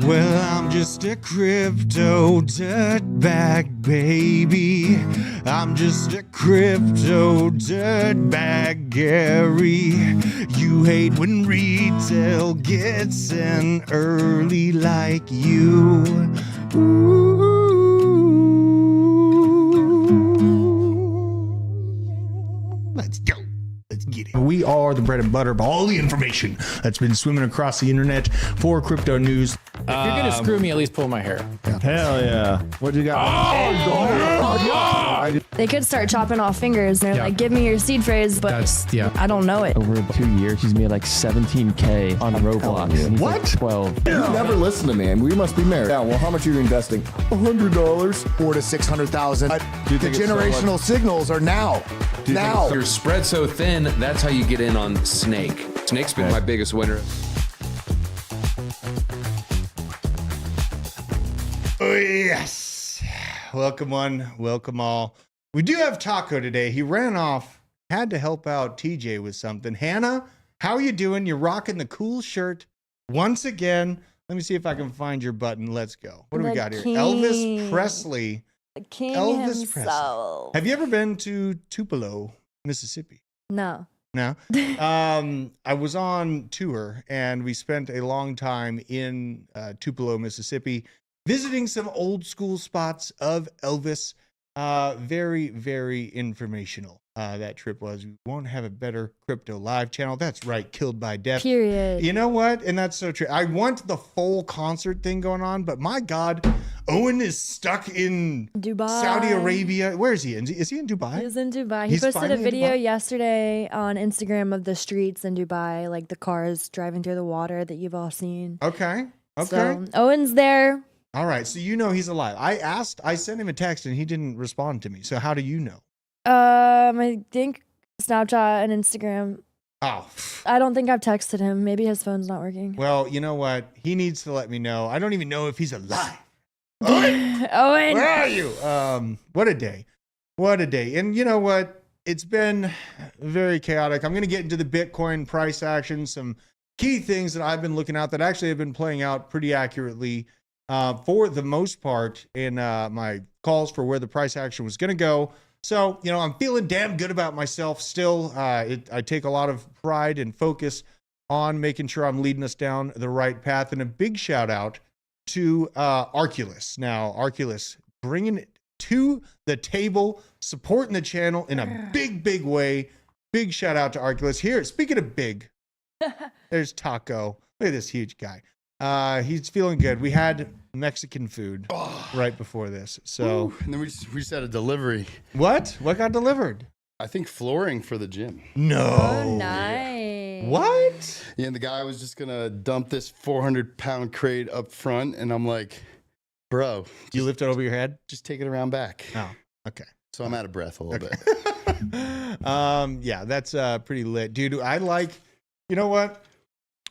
Well, I'm just a crypto dirtbag, baby. I'm just a crypto dirtbag, Gary. You hate when retail gets in early like you. Ooh. Let's go. Let's get it. We are the bread and butter of all the information that's been swimming across the internet for crypto news. If you're gonna screw me, at least pull my hair. Hell yeah. What do you got? They could start chopping off fingers. They're like, give me your seed phrase, but I don't know it. Over 2 years, he's made like 17K on Roblox. And he's What? Like 12. You never listen to me, and we must be married. Yeah, well, how much are you investing? $100. 400 to 600,000. The think it's generational signals are now. Now. You're spread so thin, that's how you get in on Snake. Snake's been my biggest winner. Oh, yes. Welcome one, welcome all. We do have Taco today. He ran off, had to help out TJ with something. Hannah, how are you doing? You're rocking the cool shirt once again. Let me see if I can find your button. Let's go. What do we got here? Elvis Presley. The king Elvis himself. Presley. Have you ever been to Tupelo, Mississippi? No. No. I was on tour and we spent a long time in Tupelo, Mississippi, visiting some old school spots of Elvis. Very, very informational. That trip was. We won't have a better crypto live channel. That's right. Killed by death. Period. You know what? And that's so true. I want the full concert thing going on, but my God, Owen is stuck in Dubai. Saudi Arabia. Where is he? Is he in Dubai? He's in Dubai. He's He posted a finally in video Dubai? yesterday on Instagram of the streets in Dubai, like the cars driving through the water that you've all seen. Okay. Okay. So Owen's there. All right. So you know he's alive. I sent him a text and he didn't respond to me. So how do you know? I think Snapchat and Instagram. Oh, I don't think I've texted him. Maybe his phone's not working. well, you know what? He needs to let me know. I don't even know if he's alive. Owen. Where are you? What a day. What a day. And you know what? It's been very chaotic. I'm going to get into the Bitcoin price action, some key things that I've been looking at that actually have been playing out pretty accurately for the most part in my calls for where the price action was going to go. So, you know, I'm feeling damn good about myself still. I take a lot of pride and focus on making sure I'm leading us down the right path. And a big shout out to Arculus. Now, Arculus bringing it to the table, supporting the channel in a big, big way. Big shout out to Arculus. Here, speaking of big, there's Taco. Look at this huge guy. He's feeling good. We had Mexican food right before this. So, And then we just had a delivery. what got delivered? I think flooring for the gym. No. Oh, nice. What? Yeah, and the guy was just going to dump this 400-pound crate up front. And I'm like, bro, You lift it over your head? just take it around back. Oh, okay. So I'm out of breath a little bit. Yeah, that's pretty lit, dude. You know what?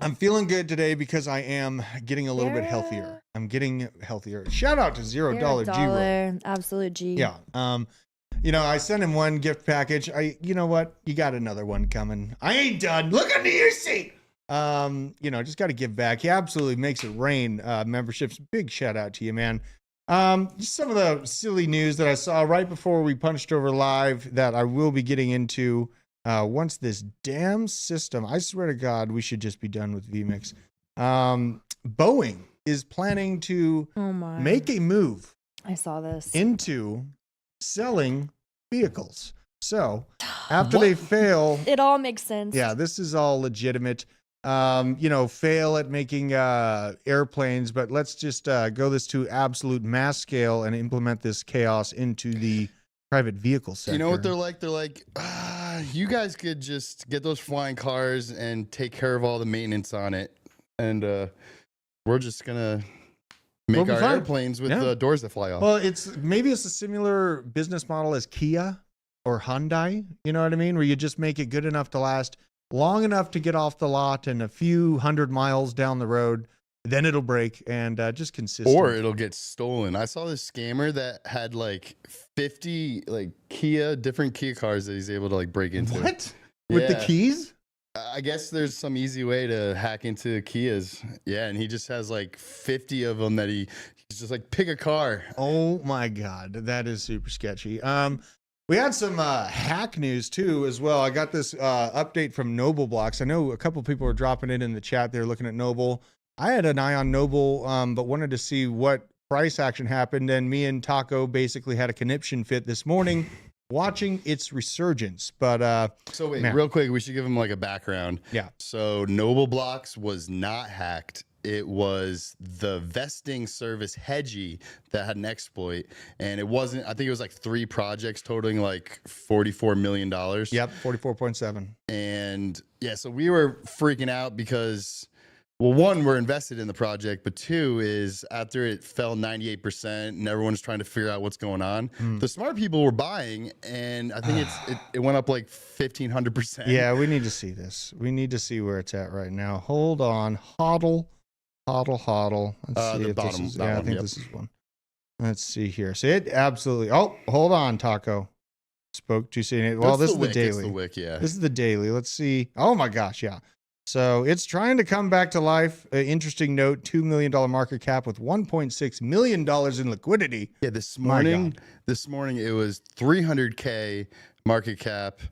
I'm feeling good today because I am getting a little bit healthier. I'm getting healthier. Shout out to $0 G-Roll. Absolute G. Yeah. I sent him one gift package. You know what? You got another one coming. I ain't done. Look under your seat. Just got to give back. He absolutely makes it rain. Memberships. Big shout out to you, man. Just some of the silly news that I saw right before we punched over live that I will be getting into once this damn system. I swear to God, we should just be done with VMix. Boeing is planning to make a move. I saw this into selling vehicles. So after they fail, it all makes sense. Yeah, this is all legitimate. Fail at making airplanes, but let's just go this to absolute mass scale and implement this chaos into the private vehicle sector. You know what they're like? They're like, you guys could just get those flying cars and take care of all the maintenance on it, and we're just gonna make our airplanes with the doors that fly off. Well, maybe it's a similar business model as Kia or Hyundai. You know what I mean? Where you just make it good enough to last long enough to get off the lot and a few 100 miles down the road, then it'll break, and just consistent. Or it'll get stolen. I saw this scammer that had like 50 different Kia cars that he's able to break into. What? With the keys? I guess there's some easy way to hack into Kias. Yeah, and he just has 50 of them that he's just pick a car. Oh my God, that is super sketchy. We had some hack news too as well. I got this update from Noble Blocks. I know a couple people were dropping it in the chat. They're looking at Noble. I had an eye on Noble, but wanted to see what price action happened. And me and Taco basically had a conniption fit this morning watching its resurgence. But so wait, real quick, we should give him a background. Yeah. So Noble Blocks was not hacked. It was the vesting service Hedgie that had an exploit, and it wasn't. I think it was 3 projects totaling $44 million. Yep, 44.7. And yeah, so we were freaking out because, well, one, we're invested in the project, but two is after it fell 98% and everyone's trying to figure out what's going on, the smart people were buying, and I think it went up 1,500%. Yeah, we need to see this. We need to see where it's at right now. Hold on, hodl. Let's see if this is. Yeah, I think this is one. Let's see here. So it absolutely. Oh, hold on, Taco. Spoke too soon. Well, this is the daily. It's the wick, yeah. This is the daily. Let's see. Oh my gosh, yeah. So it's trying to come back to life. Interesting note: $2 million market cap with $1.6 million in liquidity. Yeah, this morning it was 300K market cap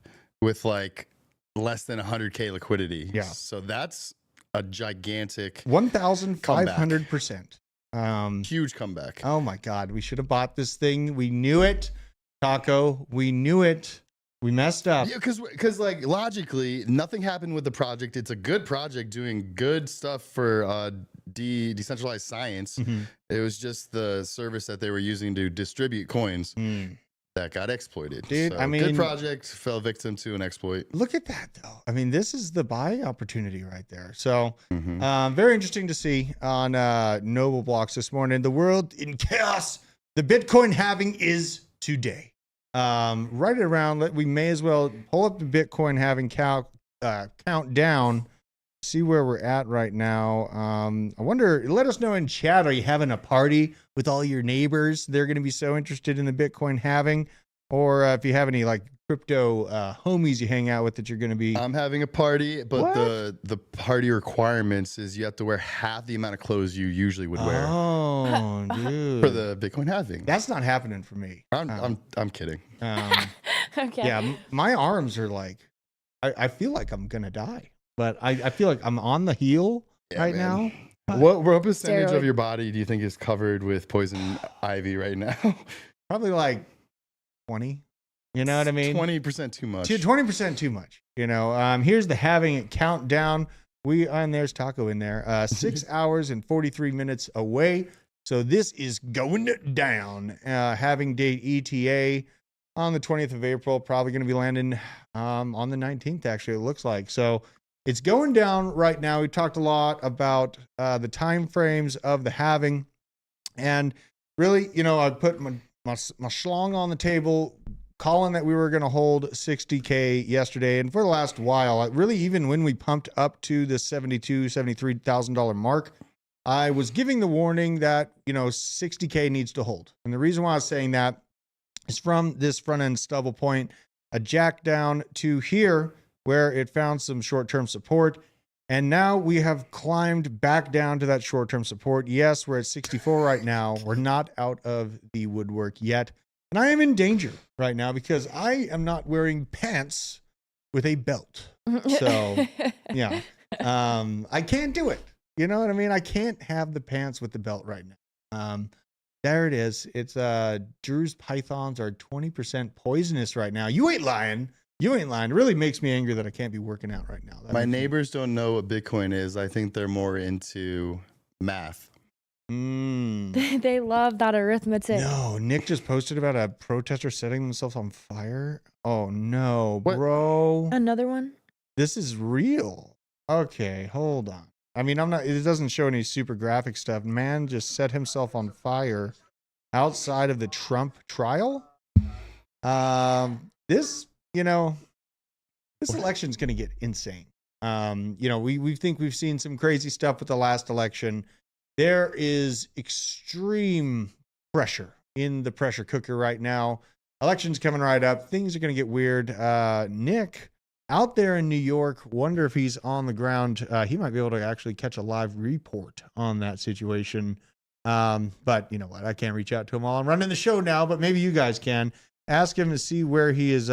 with less than 100K liquidity. Yeah. So that's a gigantic 1,500%. Huge comeback. Oh my God, we should have bought this thing. We knew it, Taco. We knew it. We messed up. Yeah, because logically, nothing happened with the project. It's a good project doing good stuff for decentralized science. It was just the service that they were using to distribute coins that got exploited. Dude, so, I mean, good project, fell victim to an exploit. Look at that, though. I mean, this is the buy opportunity right there. So, very interesting to see on Noble Blocks this morning. The world in chaos. The Bitcoin halving is today. Right around, we may as well pull up the Bitcoin halving countdown, see where we're at right now. I wonder, let us know in chat, are you having a party with all your neighbors? They're going to be so interested in the Bitcoin halving. Or if you have any crypto homies you hang out with that you're going to be. I'm having a party, but the party requirements is you have to wear half the amount of clothes you usually would wear. Oh, dude. For the Bitcoin halving. That's not happening for me. I'm kidding. Okay. Yeah, my arms are I feel like I'm going to die. But I feel like I'm on the heel now. What percentage of your body do you think is covered with poison ivy right now? Probably 20. You know what I mean? 20% too much. 20% too much. Here's the having it countdown. And there's Taco in there. 6 hours and 43 minutes away. So this is going down. Having date ETA on the 20th of April. Probably going to be landing on the 19th, actually, it looks like. So it's going down right now. We talked a lot about the time frames of the halving. And really, I put my schlong on the table, calling that we were going to hold 60K yesterday. And for the last while, really, even when we pumped up to the $73,000 mark, I was giving the warning that, 60K needs to hold. And the reason why I was saying that is from this front end stubble point, a jack down to here where it found some short-term support. And now we have climbed back down to that short-term support. Yes, we're at 64 right now. We're not out of the woodwork yet. And I am in danger right now because I am not wearing pants with a belt. So, yeah, I can't do it. You know what I mean? I can't have the pants with the belt right now. There it is. It's Drew's pythons are 20% poisonous right now. You ain't lying. You ain't lying. It really makes me angry that I can't be working out right now. My neighbors don't know what Bitcoin is. I think they're more into math. They love that arithmetic. No, Nick just posted about a protester setting themselves on fire. Oh no, bro. Another one? This is real. Okay, hold on. I mean, it doesn't show any super graphic stuff. Man just set himself on fire outside of the Trump trial. This election's going to get insane. We think we've seen some crazy stuff with the last election. There is extreme pressure in the pressure cooker right now. Election's coming right up. Things are going to get weird. Nick out there in New York, wonder if he's on the ground. He might be able to actually catch a live report on that situation. But you know what? I can't reach out to him while I'm running the show now, but maybe you guys can. Ask him to see where he is,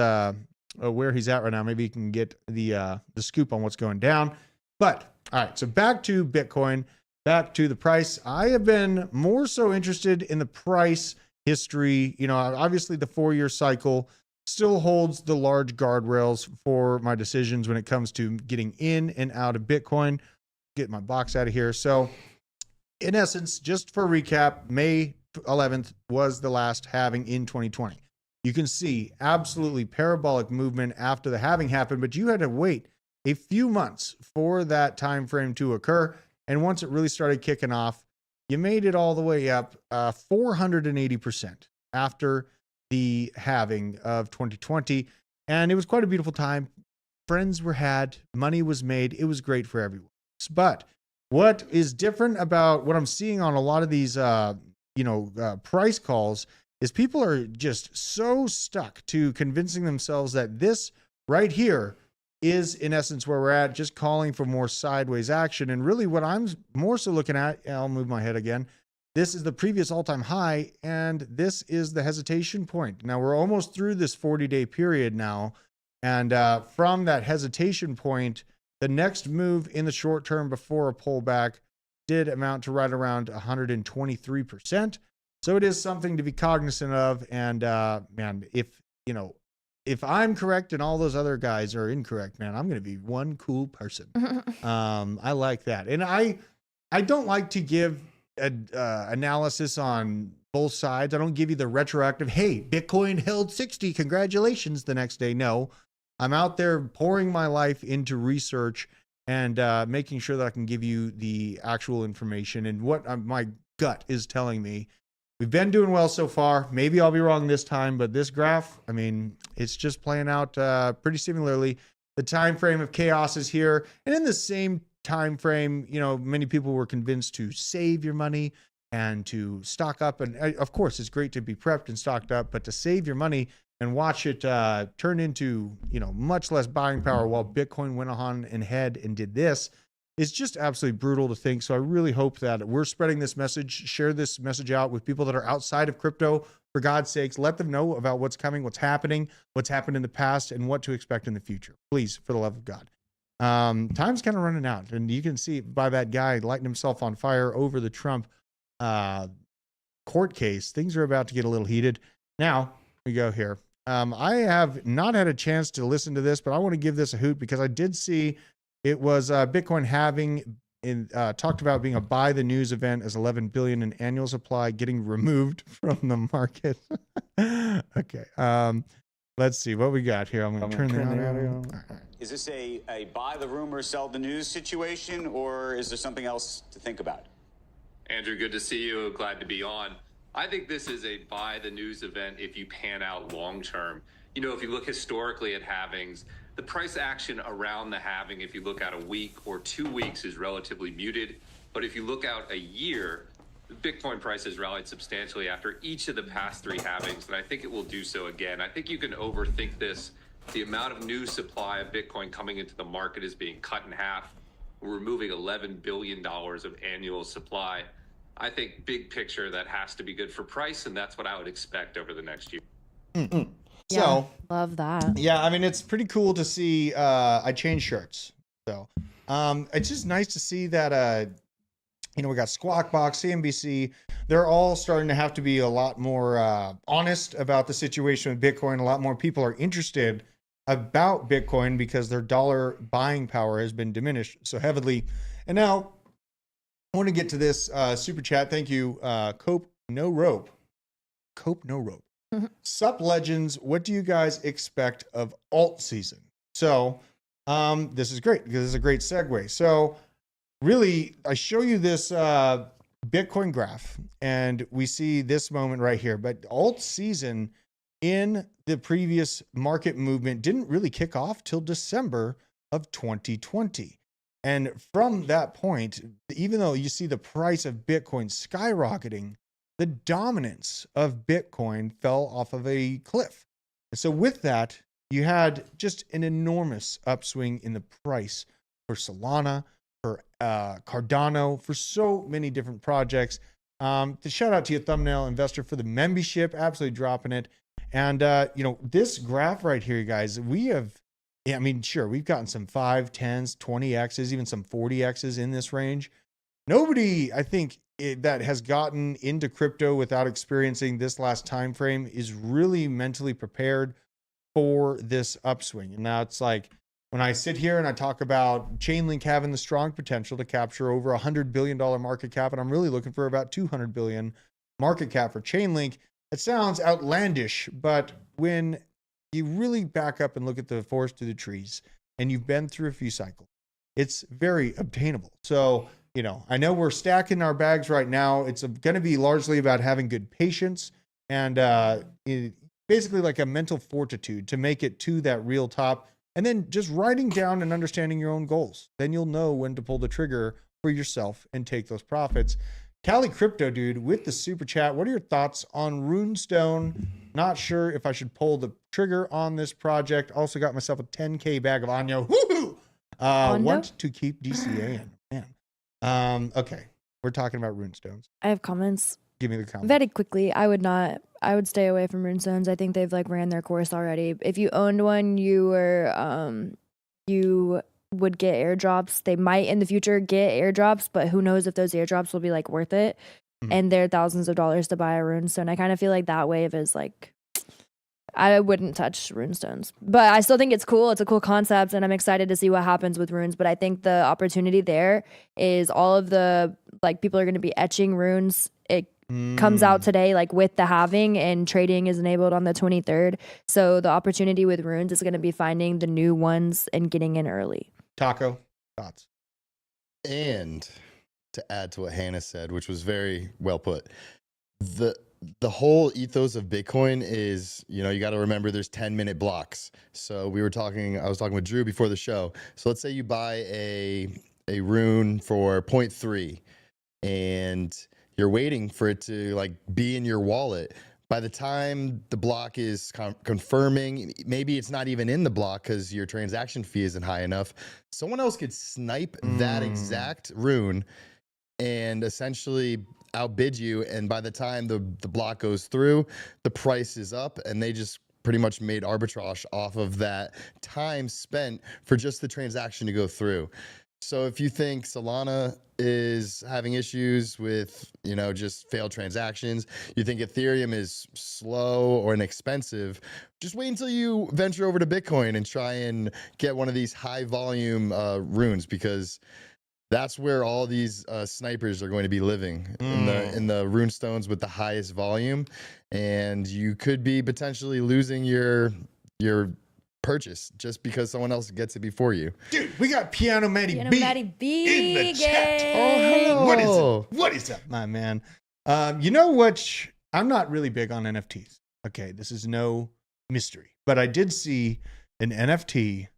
where he's at right now. Maybe he can get the scoop on what's going down. But all right, so back to Bitcoin, back to the price. I have been more so interested in the price history. Obviously the 4-year cycle still holds the large guardrails for my decisions when it comes to getting in and out of Bitcoin. Get my box out of here. So in essence, just for recap, May 11th was the last halving in 2020. You can see absolutely parabolic movement after the halving happened, but you had to wait a few months for that time frame to occur. And once it really started kicking off, you made it all the way up 480% after the halving of 2020. And it was quite a beautiful time. Friends were had, money was made. It was great for everyone. But what is different about what I'm seeing on a lot of these, price calls is people are just so stuck to convincing themselves that this right here is in essence where we're at, just calling for more sideways action. And really what I'm more so looking at, I'll move my head again. This is the previous all-time high, and this is the hesitation point. Now we're almost through this 40-day period now. And from that hesitation point, the next move in the short term before a pullback did amount to right around 123%. So it is something to be cognizant of. And man, if I'm correct and all those other guys are incorrect, man, I'm going to be one cool person. I like that. And I don't like to give analysis on both sides. I don't give you the retroactive, hey, Bitcoin held 60, congratulations the next day. No, I'm out there pouring my life into research and making sure that I can give you the actual information and what my gut is telling me. We've been doing well so far. Maybe I'll be wrong this time, but this graph, I mean, it's just playing out pretty similarly. The time frame of chaos is here. And in the same time frame, many people were convinced to save your money and to stock up. And of course, it's great to be prepped and stocked up, but to save your money and watch it turn into, much less buying power while Bitcoin went on ahead and did this, it's just absolutely brutal to think. So I really hope that we're spreading this message, share this message out with people that are outside of crypto. For God's sakes, let them know about what's coming, what's happening, what's happened in the past, and what to expect in the future. Please, for the love of God. Time's kind of running out, and you can see by that guy lighting himself on fire over the Trump court case. Things are about to get a little heated. Now we go here. I have not had a chance to listen to this, but I want to give this a hoot because I did see it was Bitcoin Halving talked about being a buy the news event as 11 billion in annual supply getting removed from the market. Okay. Let's see what we got here. I'm going to turn the audio on. Right. Is this a buy the rumor, sell the news situation, or is there something else to think about? Andrew, good to see you. Glad to be on. I think this is a buy the news event if you pan out long term. You know, if you look historically at halvings, the price action around the halving, if you look out a week or 2 weeks, is relatively muted. But if you look out a year, the Bitcoin price has rallied substantially after each of the past 3 halvings, and I think it will do so again. I think you can overthink this. The amount of new supply of Bitcoin coming into the market is being cut in half. We're removing $11 billion of annual supply. I think big picture, that has to be good for price, and that's what I would expect over the next year. Mm-hmm. Yeah, So, love that. yeah, I mean, it's pretty cool to see. I changed shirts. So it's just nice to see that, you know, we got Squawk Box, CNBC. They're all starting to have to be a lot more honest about the situation with Bitcoin. A lot more people are interested about Bitcoin because their dollar buying power has been diminished so heavily. And now I want to get to this super chat. Thank you, Cope No Rope. Cope No Rope. Sup Legends, what do you guys expect of alt season? So this is great because it's a great segue. So really, I show you this Bitcoin graph and we see this moment right here, but alt season in the previous market movement didn't really kick off till December of 2020. And from that point, even though you see the price of Bitcoin skyrocketing, the dominance of Bitcoin fell off of a cliff. And so with that, you had just an enormous upswing in the price for Solana, for Cardano, for so many different projects. To shout out to you, Thumbnail Investor, for the membership, absolutely dropping it. And, you know, this graph right here, guys, we have, I mean, sure, we've gotten some 5, 10s, 20Xs, even some 40Xs in this range. Nobody, I think, that has gotten into crypto without experiencing this last time frame is really mentally prepared for this upswing. And now it's like when I sit here and I talk about Chainlink having the strong potential to capture over $100 billion market cap, and I'm really looking for about 200 billion market cap for Chainlink. It sounds outlandish, but when you really back up and look at the forest through the trees and you've been through a few cycles, it's very obtainable. So, you know, I know we're stacking our bags right now. It's going to be largely about having good patience and basically like a mental fortitude to make it to that real top, and then just writing down and understanding your own goals. Then you'll know when to pull the trigger for yourself and take those profits. Cali Crypto Dude with the super chat. What are your thoughts on Runestone? Not sure if I should pull the trigger on this project. Also got myself a 10K bag of Anyo. Woohoo! Want to keep DCA in. Man. Okay. We're talking about Runestones. I have comments. Give me the comments. Very quickly, I would stay away from Runestones. I think they've like ran their course already. If you owned one, you would get airdrops. They might in the future get airdrops, but who knows if those airdrops will be like worth it. And they're thousands of dollars to buy a runestone. I kind of feel like that wave is like, I wouldn't touch runestones, but I still think it's cool. It's a cool concept and I'm excited to see what happens with runes. But I think the opportunity there is all of the, like, people are going to be etching runes. It comes out today, like with the halving, and trading is enabled on the 23rd. So the opportunity with runes is going to be finding the new ones and getting in early. Taco, thoughts? And to add to what Hannah said, which was very well put, the whole ethos of Bitcoin is, you know, you got to remember there's 10-minute blocks. So I was talking with Drew before the show. So let's say you buy a rune for 0.3 and you're waiting for it to like be in your wallet. By the time the block is confirming, maybe it's not even in the block because your transaction fee isn't high enough. Someone else could snipe that exact rune and essentially outbid you. And by the time the block goes through, the price is up, and they just pretty much made arbitrage off of that time spent for just the transaction to go through. So if you think Solana is having issues with, you know, just failed transactions, you think Ethereum is slow or inexpensive, just wait until you venture over to Bitcoin and try and get one of these high volume runes, because that's where all these snipers are going to be living, in the runestones with the highest volume. And you could be potentially losing your purchase just because someone else gets it before you. Dude, we got Piano Matty Piano B Matty B in the chat. Oh, hello. What is up, my man? You know what I'm not really big on NFTs. Okay, this is no mystery. But I did see an NFT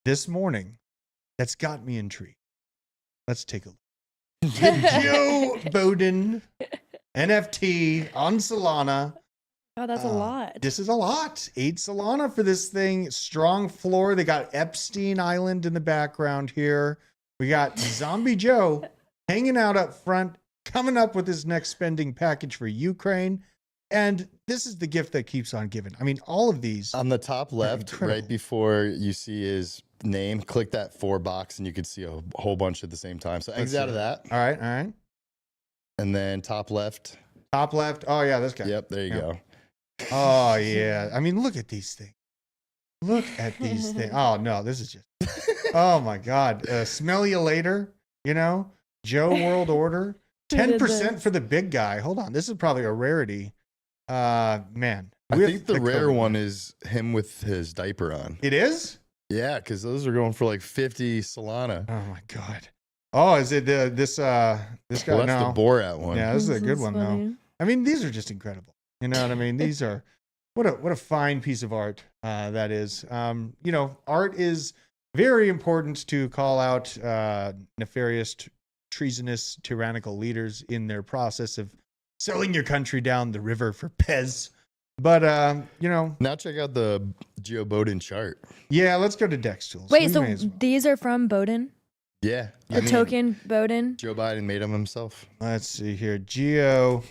this morning that's got me intrigued. Let's take a look. The Joe Bowden NFT on Solana. Oh, that's a lot. This is a lot. 8 Solana for this thing. Strong floor. They got Epstein Island in the background here. We got Zombie Joe hanging out up front, coming up with his next spending package for Ukraine. And this is the gift that keeps on giving. I mean, all of these. On the top left, incredible. right before you see his name, click that 4 box and you can see a whole bunch at the same time. So exit out of that. All right, all right. And then top left. Top left. Oh, yeah, this guy. Yep, there you go. Oh, yeah. I mean, look at these things. Look at these things. Oh, no, this is just. Oh, my God. Smell you later, you know? Joe World Order. 10% for the big guy. Hold on. This is probably a rarity. Man. I think the rare one is him with his diaper on. It is? Yeah, because those are going for like 50 Solana. Oh, my God. Oh, is it this guy? Well, that's the Borat one. Yeah, this is a good one, funny. though. I mean, these are just incredible. You know what I mean? These are what a fine piece of art that is. You know, art is very important to call out nefarious, treasonous, tyrannical leaders in their process of selling your country down the river for Pez. But you know, now check out the Joe Bowden chart. Yeah, let's go to Dex Tools. Wait, so these are from Bowden? Yeah, The token Bowden? Joe Biden made them himself. Let's see here, Geo.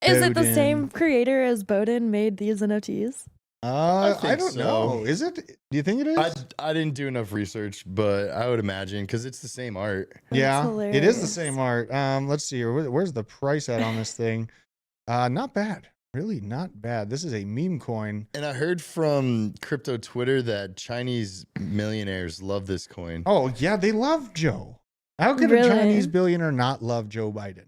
Is it the Bowden. same creator as Bowden made these NFTs? I don't know. Is it? Do you think it is? I didn't do enough research, but I would imagine because it's the same art. Yeah, it is the same art. Let's see here. Where's the price at on this thing? Not bad. Really not bad. This is a meme coin. And I heard from crypto Twitter that Chinese millionaires love this coin. Oh, yeah, they love Joe. How could Really? a Chinese billionaire not love Joe Biden?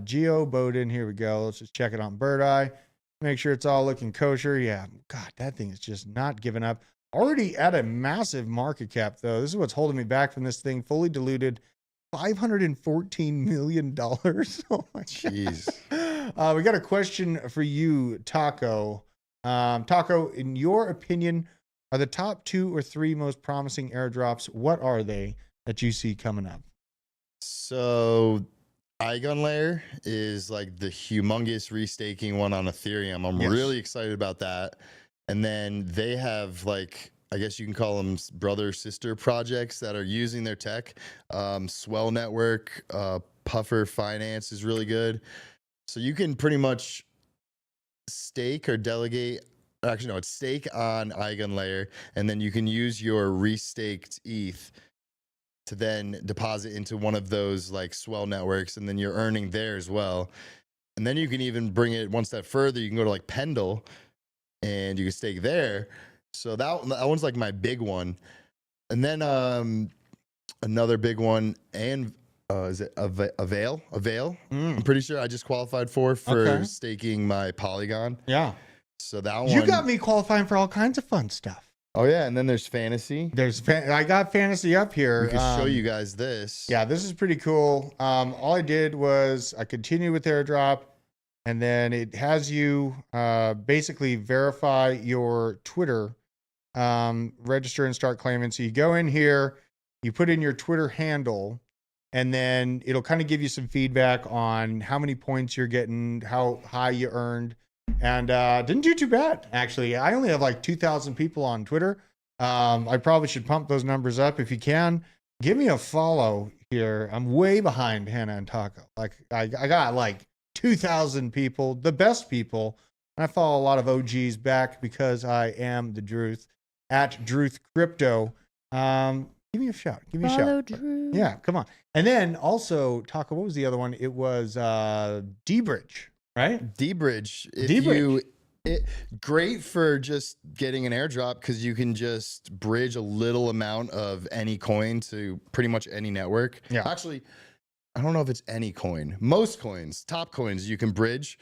Geo Bowden, here we go. Let's just check it on Bird Eye. Make sure it's all looking kosher. Yeah, God, that thing is just not giving up. Already at a massive market cap, though. This is what's holding me back from this thing. Fully diluted, $514 million. Oh, my Jeez. God. We got a question for you, Taco. Taco, in your opinion, are the top 2 or 3 most promising airdrops, what are they that you see coming up? So Igon Layer is like the humongous restaking one on Ethereum. I'm really excited about that. And then they have like, I guess you can call them brother sister projects that are using their tech. Swell Network, Puffer Finance is really good. So you can pretty much stake or delegate. Actually, no, it's stake on Igon Layer, and then you can use your restaked ETH to then deposit into one of those like Swell networks, and then you're earning there as well. And then you can even bring it one step further. You can go to like Pendle, and you can stake there. So that one's like my big one. And then another big one, and is it Avail? I'm pretty sure I just qualified for staking my Polygon. Yeah. So that one. You got me qualifying for all kinds of fun stuff. Oh yeah, and then there's Fantasy. I got Fantasy up here. We can show you guys this. Yeah, this is pretty cool. All I did was I continue with Airdrop, and then it has you basically verify your Twitter, register and start claiming. So you go in here, you put in your Twitter handle, and then it'll kind of give you some feedback on how many points you're getting, how high you earned. And didn't do too bad, actually. I only have like 2,000 people on Twitter. I probably should pump those numbers up. If you can, give me a follow here. I'm way behind Hannah and Taco. Like I got like 2,000 people, the best people. And I follow a lot of OGs back because I am the Druth at Druth Crypto. Give me a shout. Give me a shout. Drew. Yeah, come on. And then also, Taco, what was the other one? It was D-Bridge. Right? D-Bridge. Great for just getting an airdrop because you can just bridge a little amount of any coin to pretty much any network. Yeah. Actually, I don't know if it's any coin. Most coins, top coins, you can bridge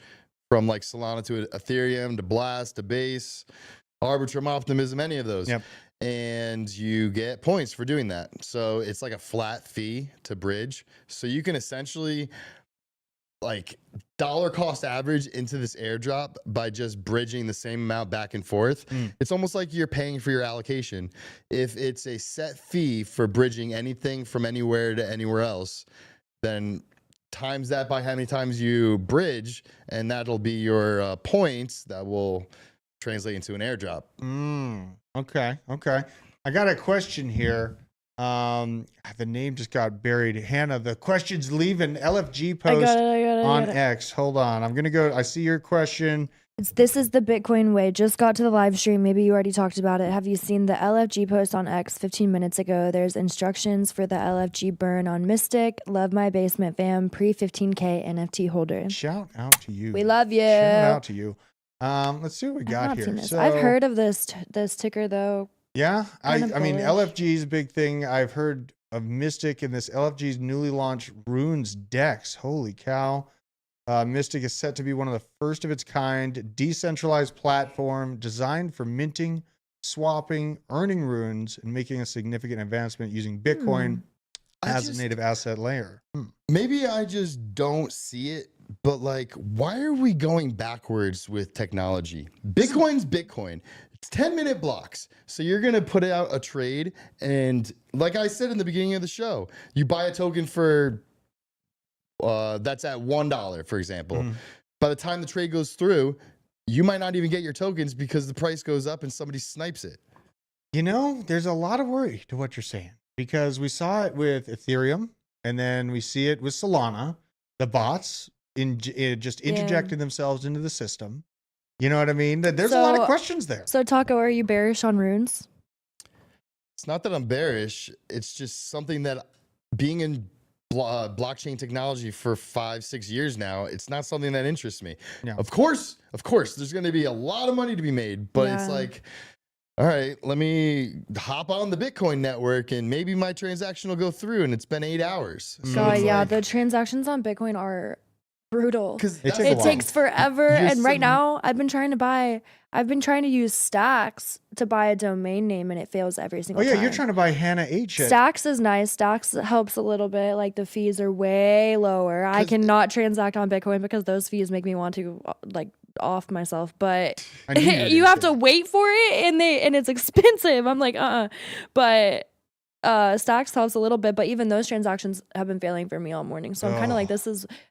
from like Solana to Ethereum to Blast to Base, Arbitrum, Optimism, any of those. Yep. And you get points for doing that. So it's like a flat fee to bridge. So you can essentially like dollar cost average into this airdrop by just bridging the same amount back and forth. It's almost like you're paying for your allocation. If it's a set fee for bridging anything from anywhere to anywhere else, then times that by how many times you bridge, and that'll be your points that will translate into an airdrop. Okay. I got a question here. The name just got buried. Hannah, the question's leaving. LFG post on X. Hold on. I'm going to go. I see your question. This is the Bitcoin way. Just got to the live stream. Maybe you already talked about it. Have you seen the LFG post on X 15 minutes ago? There's instructions for the LFG burn on Mystic. Love my basement fam. Pre 15K NFT holder. Shout out to you. We love you. Shout out to you. Let's see what we got here. So, I've heard of this ticker though. Yeah, I mean, bullish. LFG's a big thing. I've heard of Mystic and this LFG's newly launched Runes Dex. Holy cow. Mystic is set to be one of the first of its kind decentralized platform designed for minting, swapping, earning runes, and making a significant advancement using Bitcoin as a native asset layer. Maybe I just don't see it, but like, why are we going backwards with technology? Bitcoin's Bitcoin. It's 10-minute blocks. So you're going to put out a trade. And like I said in the beginning of the show, you buy a token for, that's at $1, for example. By the time the trade goes through, you might not even get your tokens because the price goes up and somebody snipes it. You know, there's a lot of worry to what you're saying because we saw it with Ethereum and then we see it with Solana, the bots just interjecting themselves into the system. You know what I mean? There's a lot of questions there. So, Taco, are you bearish on runes? It's not that I'm bearish. It's just something that being in blockchain technology for 5-6 years now, it's not something that interests me. Yeah. Of course, there's going to be a lot of money to be made, but it's like, all right, let me hop on the Bitcoin network and maybe my transaction will go through and it's been 8 hours. So the transactions on Bitcoin are brutal. It takes forever. And right now I've been trying to use Stacks to buy a domain name and it fails every single time. You're trying to buy Hannah H. Stacks is nice. Stacks helps a little bit. Like the fees are way lower. I cannot transact on Bitcoin because those fees make me want to like off myself. But you have to wait for it and it's expensive. I'm like, But Stacks helps a little bit, but even those transactions have been failing for me all morning. So I'm kind of like,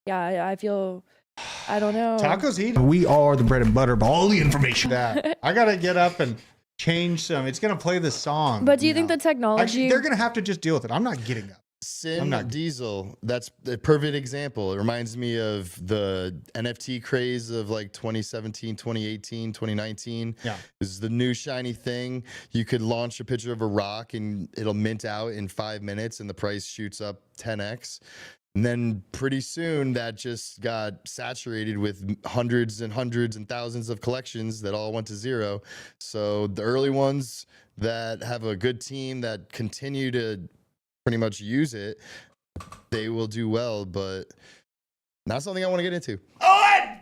I feel, I don't know. Tacos eat. We are the bread and butter of all the information. That I got to get up and change some. It's going to play the song. But do you think the technology... Actually, they're going to have to just deal with it. I'm not getting up. Diesel, that's a perfect example. It reminds me of the NFT craze of like 2017, 2018, 2019. Yeah. This is the new shiny thing. You could launch a picture of a rock and it'll mint out in 5 minutes and the price shoots up 10x. And then pretty soon that just got saturated with hundreds and hundreds and thousands of collections that all went to zero. So the early ones that have a good team that continue to pretty much use it, they will do well, but not something I want to get into.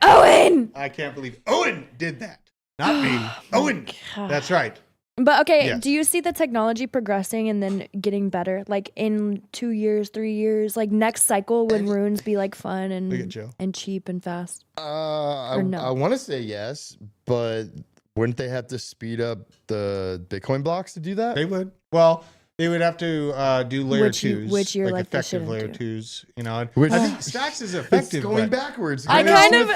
Owen! I can't believe Owen did that. Not me. Owen. That's right. But okay, Do you see the technology progressing and then getting better? Like in 2 years, 3 years, like next cycle when runes be like fun and cheap and fast? I want to say yes, but wouldn't they have to speed up the Bitcoin blocks to do that? They would. Well, they would have to do layer twos, which you're like effective layer twos. You know, Which I think Stacks is effective. It's going backwards. I kind of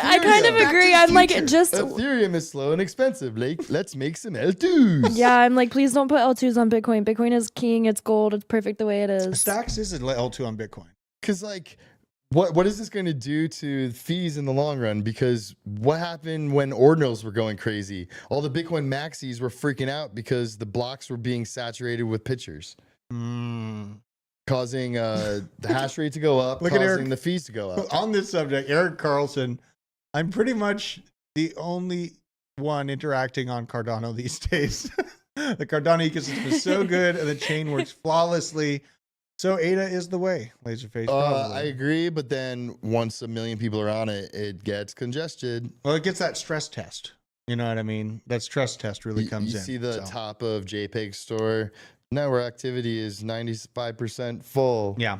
agree. I'm like, just Ethereum is slow and expensive. Like, let's make some L2s. Yeah, I'm like, please don't put L2s on Bitcoin. Bitcoin is king. It's gold. It's perfect the way it is. Stacks is an L2 on Bitcoin. Because like, what is this going to do to fees in the long run? Because what happened when ordinals were going crazy? All the Bitcoin maxis were freaking out because the blocks were being saturated with pictures, causing the hash rate to go up, causing the fees to go up. On this subject, Eric Carlson, I'm pretty much the only one interacting on Cardano these days. The Cardano ecosystem is so good and the chain works flawlessly. So ADA is the way, Laserface. I agree, but then once 1 million people are on it, it gets congested. Well, it gets that stress test. You know what I mean? That stress test really comes in. You see the top of JPEG store. Network activity is 95% full. Yeah.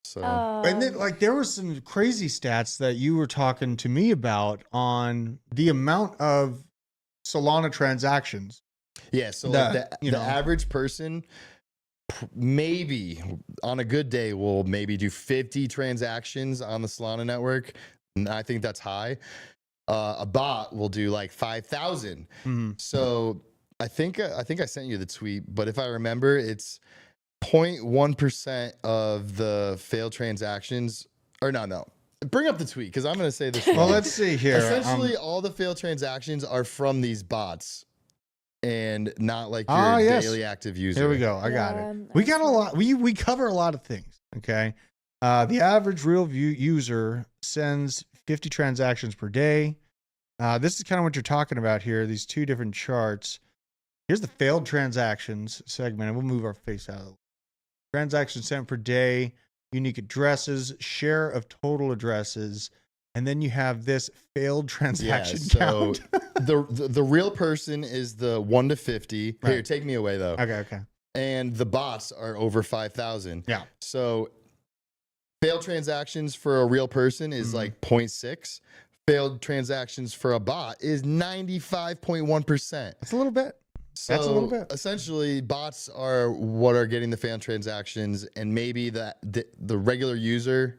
So And then, like, there were some crazy stats that you were talking to me about on the amount of Solana transactions. yeah, so That, like you the know. average person maybe on a good day will maybe do 50 transactions on the Solana network. And I think that's high. A bot will do like 5,000. So I think I sent you the tweet, but if I remember, it's 0.1% of the failed transactions. Or no. Bring up the tweet because I'm going to say this. Well, wrong. let's see here. Essentially, all the failed transactions are from these bots and not like your yes. daily active user. Here we go. I got Yeah, it. We got a that's lot. We cover a lot of things. Okay. The average real user sends 50 transactions per day. This is kind of what you're talking about here. These two different charts. Here's the failed transactions segment. And we'll move our face out of the way. Transactions sent per day, unique addresses, share of total addresses, and then you have this failed transaction count. the real person is the 1 to 50. Right. Here, take me away though. Okay. And the bots are over 5,000. Yeah. So failed transactions for a real person is like 0.6. Failed transactions for a bot is 95.1%. That's a little bit. So That's a little bit. essentially, bots are what are getting the failed transactions, and maybe the regular user,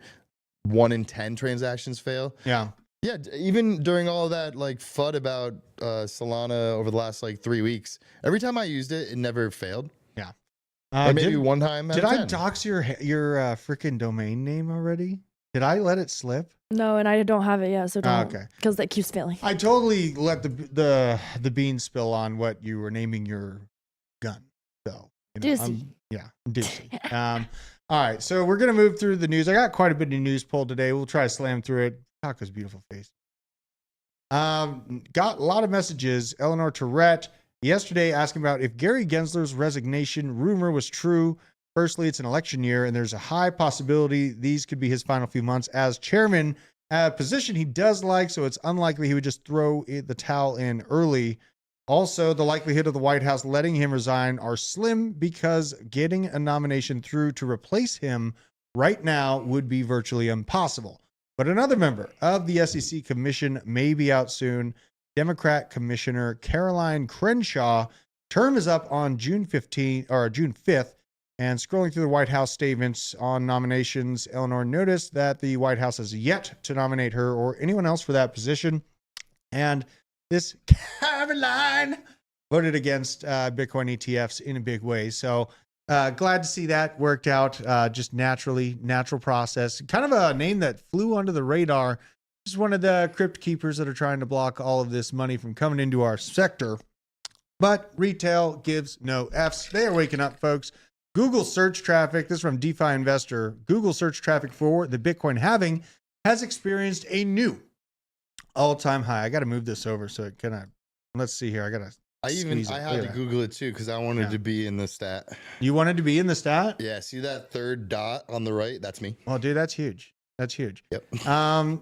1 in 10 transactions fail. Yeah. Yeah, even during all that like FUD about Solana over the last like 3 weeks, every time I used it, it never failed. Yeah. Or maybe one time. Did I dox your freaking domain name already? Did I let it slip? No, and I don't have it yet, so don't. Okay. Because that keeps failing. I totally let the beans spill on what you were naming your gun. So Doozy. Doozy. All right, so we're gonna move through the news. I got quite a bit of news pulled today. We'll try to slam through it. Taco's beautiful face. Got a lot of messages. Eleanor Tourette yesterday asking about if Gary Gensler's resignation rumor was true. Firstly, it's an election year, and there's a high possibility these could be his final few months as chairman, a position he does like, so it's unlikely he would just throw the towel in early. Also, the likelihood of the White House letting him resign are slim because getting a nomination through to replace him right now would be virtually impossible. But another member of the SEC commission may be out soon. Democrat Commissioner Caroline Crenshaw term is up on June 5th. And scrolling through the White House statements on nominations, Eleanor noticed that the White House has yet to nominate her or anyone else for that position. And this Caroline voted against Bitcoin ETFs in a big way. So glad to see that worked out just naturally, natural process. Kind of a name that flew under the radar. Just one of the crypt keepers that are trying to block all of this money from coming into our sector. But retail gives no Fs. They are waking up, folks. Google search traffic, this is from DeFi Investor, Google search traffic for the Bitcoin halving has experienced a new all-time high. I got to move this over so it kind of, let's see here. I had to Google it too because I wanted to be in the stat. You wanted to be in the stat? Yeah, see that third dot on the right? That's me. Well, dude, that's huge. That's huge. Yep.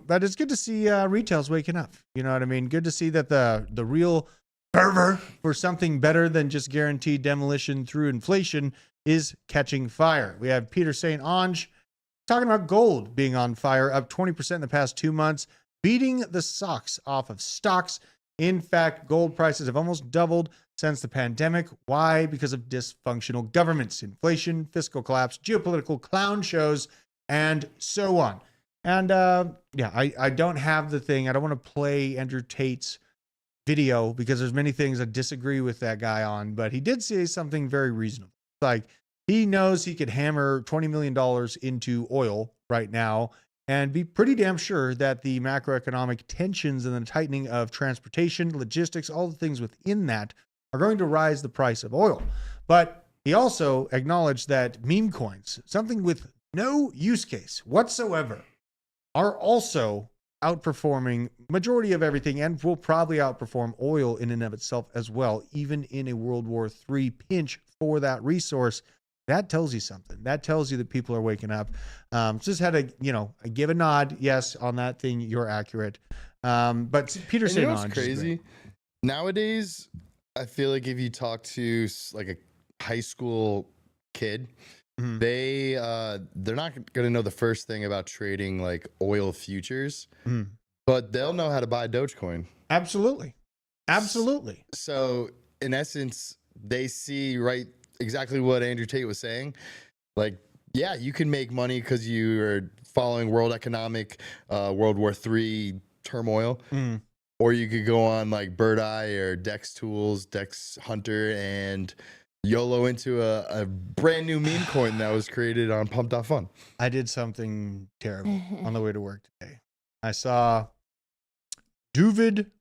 But it's good to see retail's waking up. You know what I mean? Good to see that the real fervor for something better than just guaranteed demolition through inflation is catching fire. We have Peter St. Onge talking about gold being on fire, up 20% in the past 2 months, beating the socks off of stocks. In fact, gold prices have almost doubled since the pandemic. Why? Because of dysfunctional governments, inflation, fiscal collapse, geopolitical clown shows, and so on. And I don't have the thing. I don't want to play Andrew Tate's video because there's many things I disagree with that guy on, but he did say something very reasonable. Like, he knows he could hammer $20 million into oil right now and be pretty damn sure that the macroeconomic tensions and the tightening of transportation, logistics, all the things within that are going to rise the price of oil. But he also acknowledged that meme coins, something with no use case whatsoever, are also outperforming majority of everything and will probably outperform oil in and of itself as well, even in a World War III pinch for that resource. That tells you something. That tells you that people are waking up. Just had to, give a nod. Yes, on that thing, you're accurate. But Peter St. Onge, crazy. Nowadays, I feel like if you talk to like a high school kid, they're not going to know the first thing about trading like oil futures, but they'll know how to buy Dogecoin. Absolutely. Absolutely. So in essence, they see exactly what Andrew Tate was saying. Like, yeah, you can make money because you are following world economic, World War III turmoil, or you could go on like Bird Eye or Dex Tools, Dex Hunter, and YOLO into a brand new meme coin that was created on Pump.fun. I did something terrible on the way to work today. I saw Duvid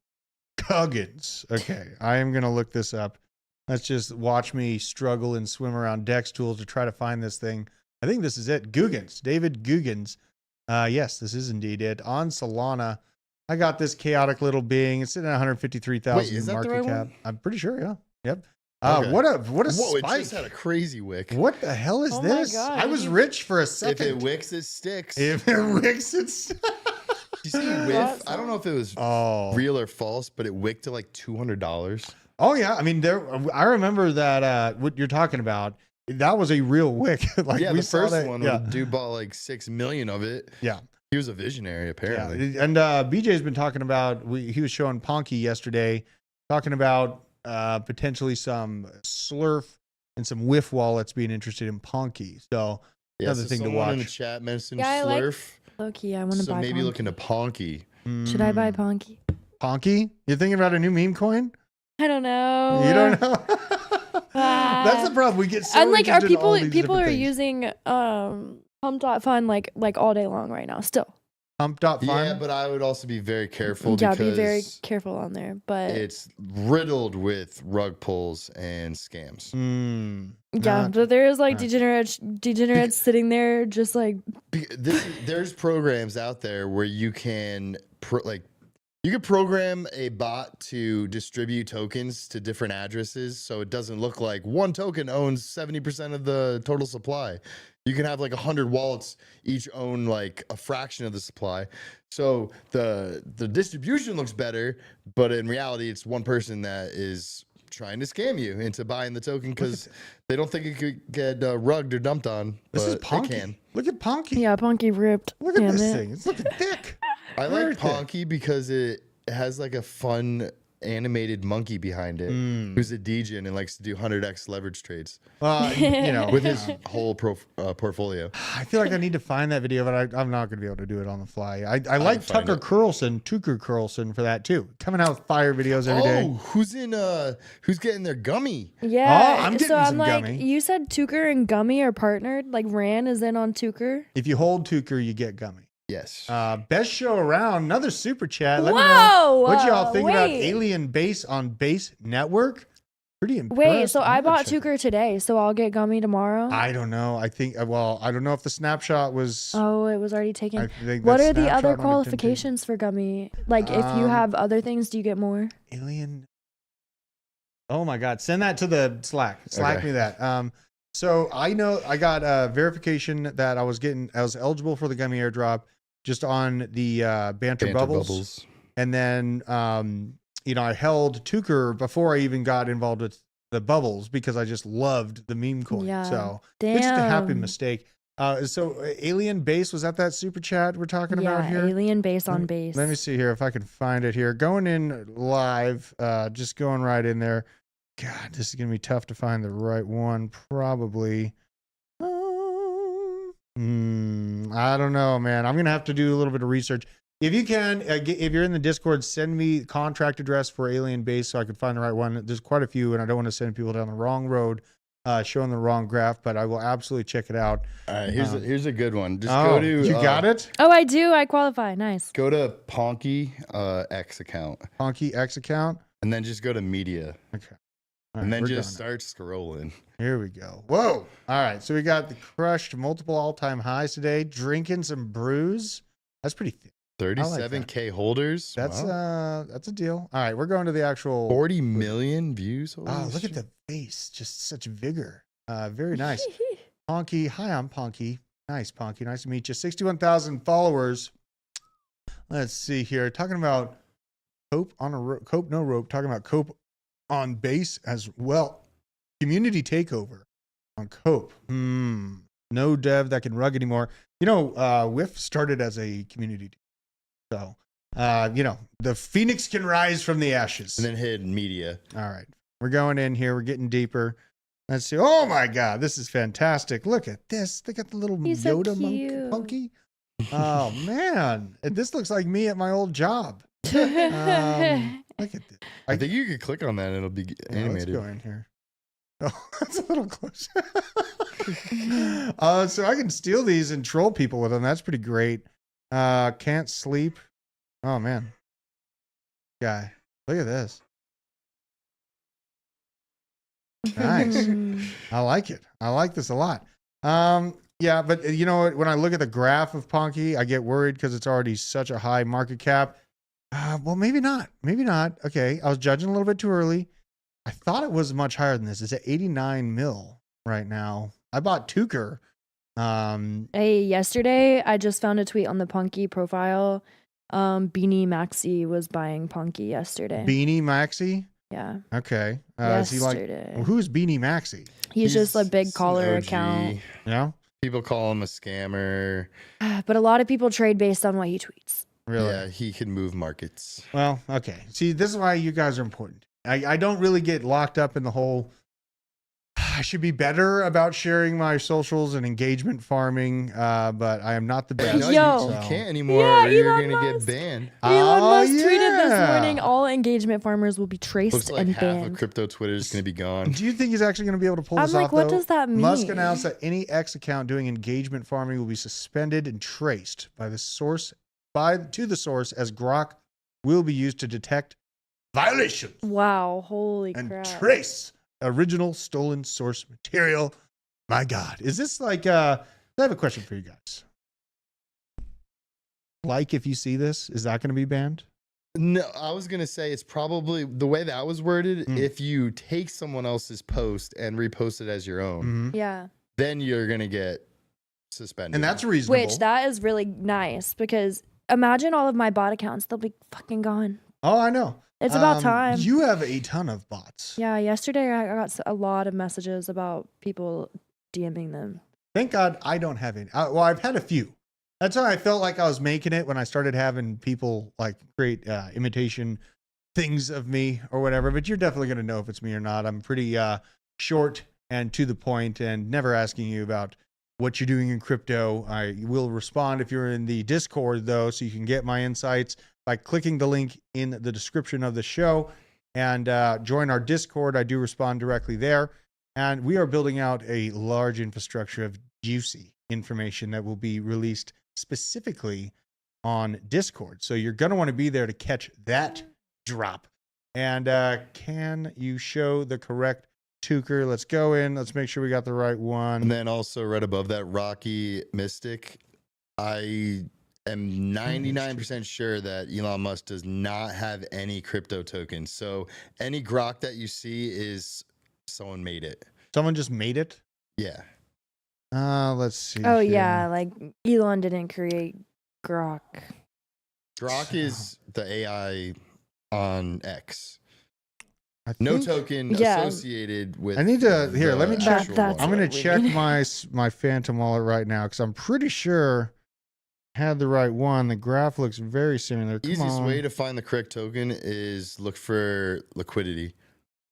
Coggins. Okay, I am going to look this up. Let's just watch me struggle and swim around Dex Tools to try to find this thing. I think this is it. Googans. David Googans. Yes, this is indeed it. On Solana, I got this chaotic little being. It's sitting at 153,000 market cap. One? I'm pretty sure, yeah. Yep. Okay. What a Whoa, spike. it just had a crazy wick. What the hell is this? I was rich for a second. If it wicks, it sticks. If it wicks, it sticks. You see whiff? I don't know if it was real or false, but it wicked to like $200. Oh yeah, I mean, I remember that. What you're talking about, that was a real wick. Like yeah, we the first that, one, yeah. Dude bought like 6 million of it. Yeah, he was a visionary apparently. Yeah. And BJ's been talking about. He was showing Ponky yesterday, talking about potentially some Slurf and some Whiff wallets being interested in Ponky. So another thing to watch. In the chat mentioned Yeah, Slurf. Low-key, I want to buy. So maybe Ponky. look into Ponky. Should I buy Ponky? Ponky? You're thinking about a new meme coin? I don't know. You don't know. That's the problem. We get so and like, are people are things. using Pump.fun like all day long right now still? Pump.fun. Yeah, but I would also be very careful. Yeah, because be very careful on there. But it's riddled with rug pulls and scams. Yeah, but there is like degenerates sitting there just like. There's programs out there where you can you could program a bot to distribute tokens to different addresses so it doesn't look like one token owns 70% of the total supply. You can have like 100 wallets, each own like a fraction of the supply. So the distribution looks better, but in reality, it's one person that is trying to scam you into buying the token because they don't think it could get rugged or dumped on. This is Ponky. Can. Look at Ponky. Yeah, Ponky ripped. Look at this thing. It's looking thick. I like Ponky because it has like a fun animated monkey behind it who's a DJ and likes to do 100x leverage trades. You know, with his whole portfolio. I feel like I need to find that video, but I'm not going to be able to do it on the fly. I like Tucker Carlson for that too. Coming out with fire videos every day. Oh, who's getting their gummy? Yeah. Oh, I'm getting I'm some like, gummy. you said Tucker and Gummy are partnered. Like Ran is in on Tucker. If you hold Tucker, you get gummy. Yes. Best show around. Another super chat. Let me Whoa, know what y'all think about wait. Alien Base on Base Network. Pretty impressed. Wait, so I bought check it. Tucker today, so I'll get Gummy tomorrow. I don't know. I think. Well, I don't know if the snapshot was. Oh, it was already taken. I think What that are the snapshot other might have been qualifications for Gummy? Like, if you have other things, do you get more? Alien. Oh my God! Send that to the Slack. Slack Okay. me that. So I know I got verification that I was eligible for the gummy airdrop just on the banter bubbles. And then I held Tucker before I even got involved with the bubbles because I just loved the meme coin. Yeah. So Damn. it's just a happy mistake. So Alien Base, was that super chat we're talking about here? Alien Base on Base. Let me see here if I can find it here. Going in live, just going right in there. God, this is going to be tough to find the right one, probably. I don't know, man. I'm going to have to do a little bit of research. If you can, if you're in the Discord, send me contract address for Alien Base so I can find the right one. There's quite a few, and I don't want to send people down the wrong road, showing the wrong graph, but I will absolutely check it out. All right, here's a good one. Just go to. You got it? Oh, I do. I qualify. Nice. Go to Ponky X account. Ponky X account? And then just go to media. Okay. And then just start scrolling. Here we go. Whoa. All right. So we got the crushed multiple all-time highs today. Drinking some brews. That's pretty thick. 37K holders. That's a deal. All right. We're going to the actual 40 million views. Oh, look at the face. Just such vigor. Very nice. Ponky. Hi, I'm Ponky. Nice, Ponky. Nice to meet you. 61,000 followers. Let's see here. Talking about Cope on a rope. Cope no rope. Talking about Cope on base as well. Community takeover on Cope. no dev that can rug anymore. You know, WIF started as a community. So, you know, the phoenix can rise from the ashes. And then hit media. All right. We're going in here. We're getting deeper. Let's see. Oh my God. This is fantastic. Look at this. They got the little He's so Yoda cute. monkey. Oh man. This looks like me at my old job. Look at this. I think you could click on that and it'll be animated. Let's go in here. Oh, that's a little close. So I can steal these and troll people with them. That's pretty great. Can't sleep. Oh man. Guy. Look at this. Nice. I like it. I like this a lot. Yeah, but you know what? When I look at the graph of Ponky, I get worried because it's already such a high market cap. Well, maybe not. Maybe not. Okay. I was judging a little bit too early. I thought it was much higher than this. It's at 89 mil right now. I bought Tuker. Hey, yesterday I just found a tweet on the Punky profile. Beanie Maxi was buying Punky yesterday. Beanie Maxi? Yeah. Okay. Is he Yesterday. well, who's Beanie Maxi? He's just a big an caller OG. account. Yeah. People call him a scammer. But a lot of people trade based on what he tweets. Really? Yeah, he can move markets. Well, okay. See, this is why you guys are important. I don't really get locked up in the whole I should be better about sharing my socials and engagement farming, but I am not the best. No, Yo. you can't anymore Yeah, or you're Elon going to Musk. get banned. Elon Musk tweeted this yeah. morning, all engagement farmers will be traced Looks like and half of banned. crypto Twitter is going to be gone. Do you think he's actually going to be able to pull I'm this like, off, what though? does that mean? Musk announced that any X account doing engagement farming will be suspended and traced by the source to the source, as Grok will be used to detect violations Wow, holy and crap. trace original stolen source material. My God, is this like? I have a question for you guys. Like, if you see this, is that going to be banned? No, I was going to say it's probably the way that was worded. If you take someone else's post and repost it as your own, Mhm. Yeah. then you're going to get suspended. And that's reasonable. Which that is really nice because imagine all of my bot accounts, they'll be fucking gone. Oh, I know. It's about time. You have a ton of bots. Yeah, yesterday I got a lot of messages about people DMing them. Thank God I don't have any. Well, I've had a few. That's why I felt like I was making it when I started having people like create imitation things of me or whatever. But you're definitely going to know if it's me or not. I'm pretty short and to the point and never asking you about what you're doing in crypto. I will respond if you're in the Discord, though, so you can get my insights by clicking the link in the description of the show and join our Discord. I do respond directly there. And we are building out a large infrastructure of juicy information that will be released specifically on Discord. So you're going to want to be there to catch that drop. And can you show the correct Tuker? Let's go in. Let's make sure we got the right one. And then also right above that, Rocky Mystic. I am 99% sure that Elon Musk does not have any crypto tokens. So any Grok that you see is someone made it. Someone just made it? Yeah. Let's see. Oh here. yeah, like Elon didn't create Grok. Grok is the AI on X. I No think- token Yeah. associated with. I need to here. Let me the check. actual That's I'm wallet. going to check my Phantom wallet right now because I'm pretty sure I had the right one. The graph looks very similar. Come Easiest on. way to find the correct token is look for liquidity.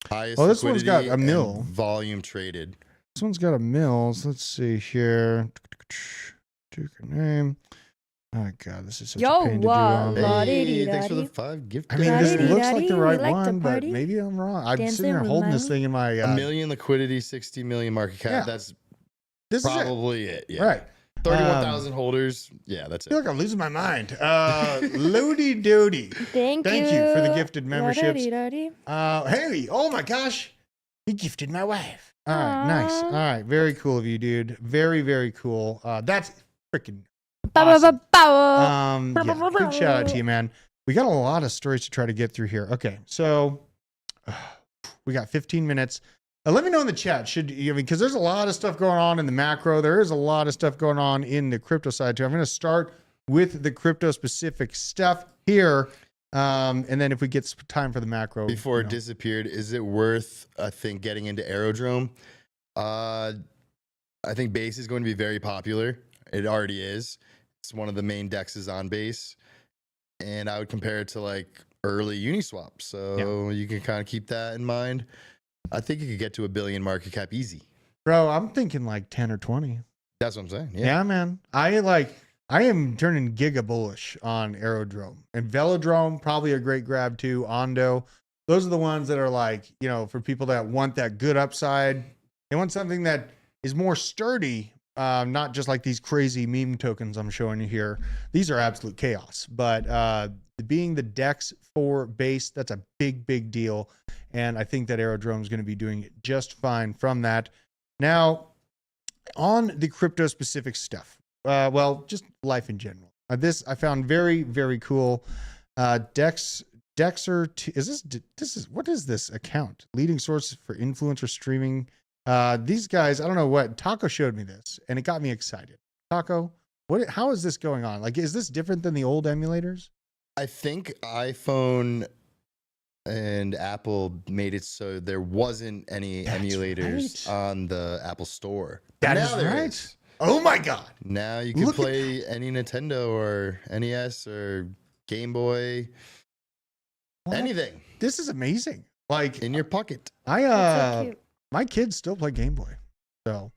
Highest Oh, this one's got liquidity a and mil. volume traded. This one's got a mills. Let's see here. Tuker name. Oh God, this is such Yo, a pain to do what? on. La-di-di-da-di. Hey, thanks for the 5 gift. I mean, this Da-di-di-da-di. looks like the We right like to one, but party. maybe I'm wrong. I'm Dancing sitting there with holding this money. thing in my. A million liquidity, 60 million market cap. Yeah. That's This is probably it. Yeah. Right. 31,000 holders. Yeah, that's I feel it. like I'm losing my mind. Lodi Doody. Thank you. Thank you for the gifted memberships. La-da-di-da-di. Hey, oh my gosh. He gifted my wife. All right, nice. Aw. All right, very cool of you, dude. Very, very cool. That's freaking Ba-ba-ba-ba. yeah, big shout out to you, man. We got a lot of stories to try to get through here. Okay, so we got 15 minutes. Let me know in the chat. Because there's a lot of stuff going on in the macro. There is a lot of stuff going on in the crypto side too. I'm going to start with the crypto specific stuff here. And then if we get time for the macro. Before it disappeared, is it worth, I think, getting into Aerodrome? I I think base is going to be very popular. It already is. It's one of the main dexes on base. And I would compare it to like early Uniswap. So you can kind of keep that in mind. I think you could get to $1 billion market cap easy. Bro, I'm thinking like 10 or 20. That's what I'm saying. Yeah, man. I am turning giga bullish on Aerodrome. And Velodrome, probably a great grab too. Ondo. Those are the ones that are like, you know, for people that want that good upside. They want something that is more sturdy, not just like these crazy meme tokens I'm showing you here. These are absolute chaos. But being the DEX for base, that's a big, big deal. And I think that Aerodrome is going to be doing just fine from that. Now, on the crypto specific stuff, well, just life in general. This I found very, very cool. Dexer, what is this account? Leading source for influencer streaming. These guys, I don't know what, Taco showed me this and it got me excited. Taco, how is this going on? Like, is this different than the old emulators? I think iPhone and Apple made it so there wasn't any emulators on the Apple Store. That is right. Oh my God. Now you can play any Nintendo or NES or Game Boy. Anything. This is amazing. Like in your pocket. My kids still play Game Boy. So,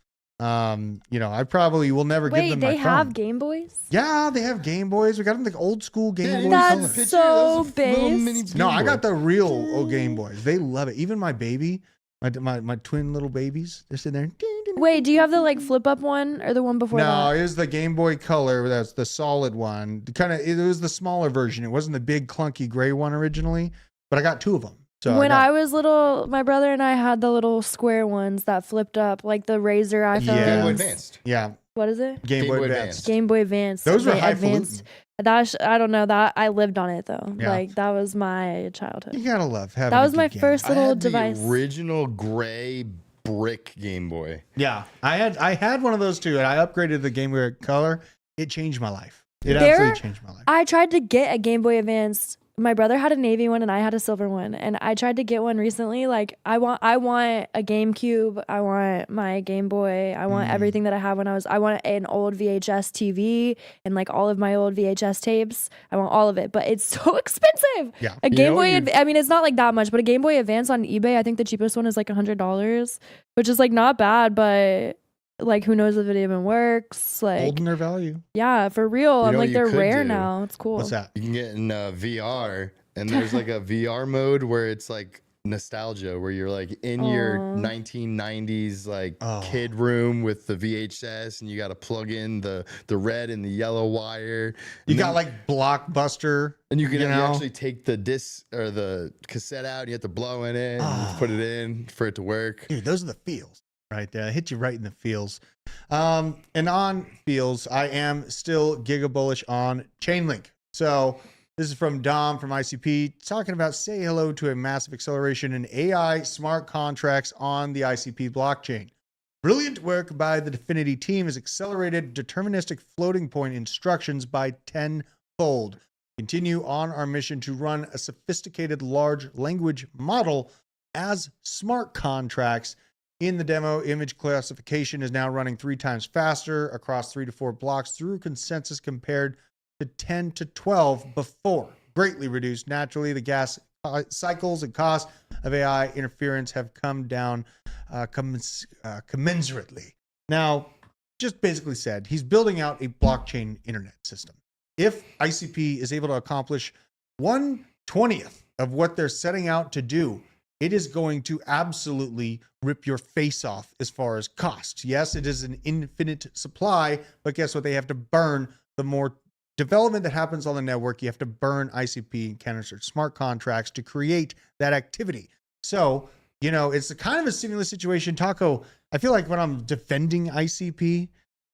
you know, I probably will never give them my phone. Wait, they have Game Boys? Yeah, they have Game Boys. We got them like old school Game Boy That's color. so base. No, I got the real old Game Boys. They love it. Even my baby, my twin little babies, they're sitting there. Wait, do you have the like flip up one or the one before that? No, it was the Game Boy Color. That's the solid one. It was the smaller version. It wasn't the big clunky gray one originally, but I got two of them. So when I was little, my brother and I had the little square ones that flipped up, like the Razor iPhone. Yeah. Game Boy Advanced. Yeah. What is it? Game Boy Advanced. Game Boy Advanced. Those were Advanced. I don't know that. I lived on it though. Yeah. Like that was my childhood. You gotta love having that was my game. first little I had device. The original gray brick Game Boy. Yeah, I had one of those too, and I upgraded the Game Boy Color. It changed my life. It absolutely changed my life. I tried to get a Game Boy Advance. My brother had a navy one and I had a silver one, and I tried to get one recently. Like I want a GameCube. I want my Game Boy. I want everything that I had when I want an old VHS TV and like all of my old VHS tapes. I want all of it, but it's so expensive. Yeah, a Game Boy. I mean, it's not like that much, but a Game Boy Advance on eBay, I think the cheapest one is like $100, which is like not bad, but like who knows if it even works? Like Holding their value. Yeah, for real. I'm like they're rare do? now. It's cool. What's that? You can get in VR, and there's like a VR mode where it's like nostalgia, where you're like in your 1990s like kid room with the VHS, and you got to plug in the red and the yellow wire. You got like Blockbuster, and you can actually take the disc or the cassette out. And you have to blow in it, and put it in for it to work. Dude, those are the feels. Right there, hit you right in the feels. And on feels, I am still giga bullish on Chainlink. So this is from Dom from ICP talking about say hello to a massive acceleration in AI smart contracts on the ICP blockchain. Brilliant work by the Definity team has accelerated deterministic floating point instructions by 10-fold. Continue on our mission to run a sophisticated large language model as smart contracts. In the demo, image classification is now running 3 times faster across 3 to 4 blocks through consensus compared to 10 to 12 before. Greatly reduced. Naturally, the gas cycles and costs of AI interference have come down commensurately. Now, just basically said, he's building out a blockchain internet system. If ICP is able to accomplish 1/20th of what they're setting out to do, it is going to absolutely rip your face off as far as costs. Yes, it is an infinite supply, but guess what? They have to burn the more development that happens on the network. You have to burn ICP and counter smart contracts to create that activity. So, you know, it's a kind of a similar situation. Taco, I feel like when I'm defending ICP,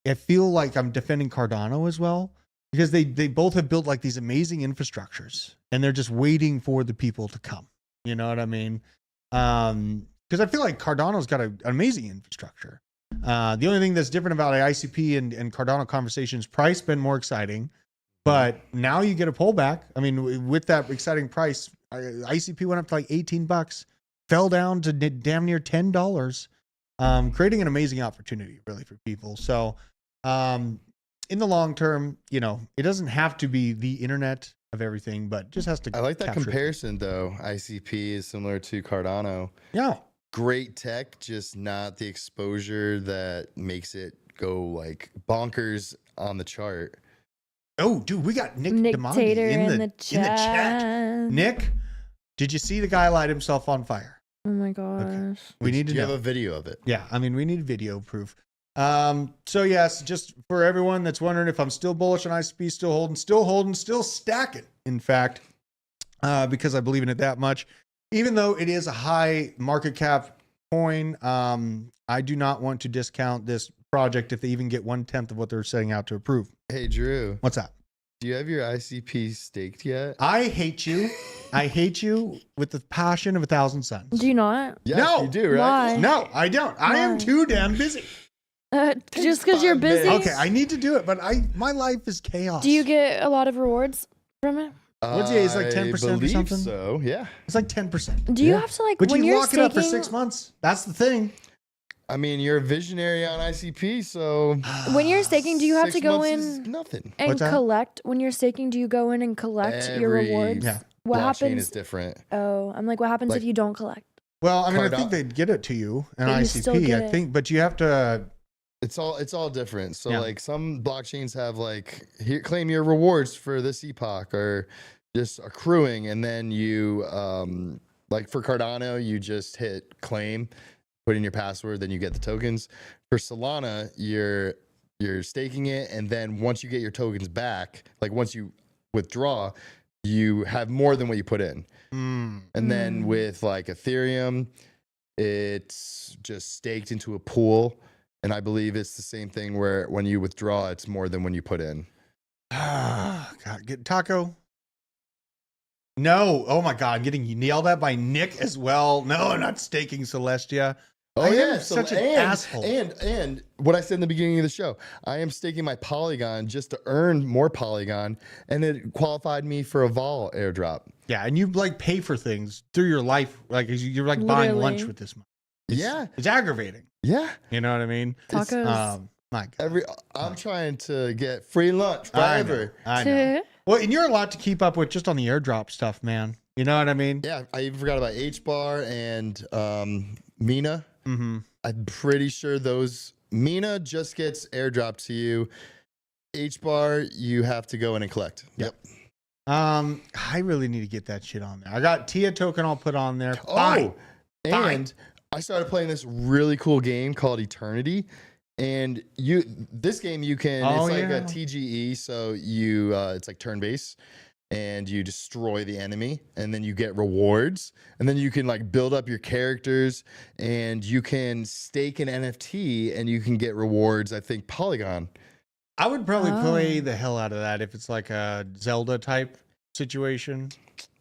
I feel like I'm defending Cardano as well, because they both have built like these amazing infrastructures and they're just waiting for the people to come. You know what I mean? Because I feel like Cardano's got an amazing infrastructure. The only thing that's different about ICP and Cardano conversations, price been more exciting, but now you get a pullback. I mean, with that exciting price, ICP went up to like $18, fell down to damn near $10. creating an amazing opportunity really for people. So in the long term, you know, it doesn't have to be the internet of everything, but just has to. I like that capture it. comparison though. ICP is similar to Cardano. Yeah. Great tech, just not the exposure that makes it go like bonkers on the chart. Oh, dude, we got Nick Demonti Tater in the chat. Nick, did you see the guy light himself on fire? Oh my gosh. We need to Do you know. have a video of it? Yeah, I mean, we need video proof. So yes, just for everyone that's wondering if I'm still bullish on ICP, still holding, still stacking. In fact, because I believe in it that much, even though it is a high market cap coin, I do not want to discount this project if they even get 1/10 of what they're setting out to approve. Hey, Drew. What's that? Do you have your ICP staked yet? I hate you. I hate you with the passion of 1,000 suns. Do you not? Yes, No. you do, right? Why? No, I don't. I am Why? too damn busy. Just because you're 5 busy? minutes. Okay, I need to do it, but my life is chaos. Do you get a lot of rewards from it? What's it? It's like 10% or believe something? So, yeah. It's like 10%. Do you have to like But when you you're lock it up for staking? 6 months. That's the thing. I mean, you're a visionary on ICP, so When you're staking, do you have 6 to go months is in nothing. and What's that? collect? When you're staking, do you go in and collect your Every rewards? Yeah. What blockchain happens? is different. Oh, I'm like, what happens Like- if you don't collect? Well, I mean, I Cardano- think they'd get it to you in But you still ICP. get I it. think, but you have to. It's all different. So Yeah. like some blockchains have like here claim your rewards for this epoch or just accruing, and then you like for Cardano you just hit claim, put in your password, then you get the tokens. For Solana, you're staking it, and then once you get your tokens back, like once you withdraw, you have more than what you put in. And then with like Ethereum, it's just staked into a pool. And I believe it's the same thing where when you withdraw, it's more than when you put in. God, get Taco. No. Oh my God, I'm getting yelled at by Nick as well. No, I'm not staking Celestia. I am such an asshole. And what I said in the beginning of the show, I am staking my Polygon just to earn more Polygon, and it qualified me for a vol airdrop. Yeah, and you like pay for things through your life, like you're like buying Literally. lunch with this money. Yeah, It's aggravating. yeah. You know what I mean? Tacos. My God. I'm trying to get free lunch I know. forever. I know. Well, and you're a lot to keep up with just on the airdrop stuff, man. You know what I mean? Yeah, I even forgot about HBAR and Mina. Mm-hmm. I'm pretty sure those Mina just gets airdropped to you. HBAR, you have to go in and collect. Yep. I really need to get that shit on there. I got Tia token all put on there. Oh, Fine. and I started playing this really cool game called Eternity. And this game you can, Oh, it's like yeah. a TGE, so you it's like turn-based, and you destroy the enemy, and then you get rewards, and then you can like build up your characters, and you can stake an NFT, and you can get rewards. I think Polygon. I would probably play Oh. the hell out of that if it's like a Zelda type situation.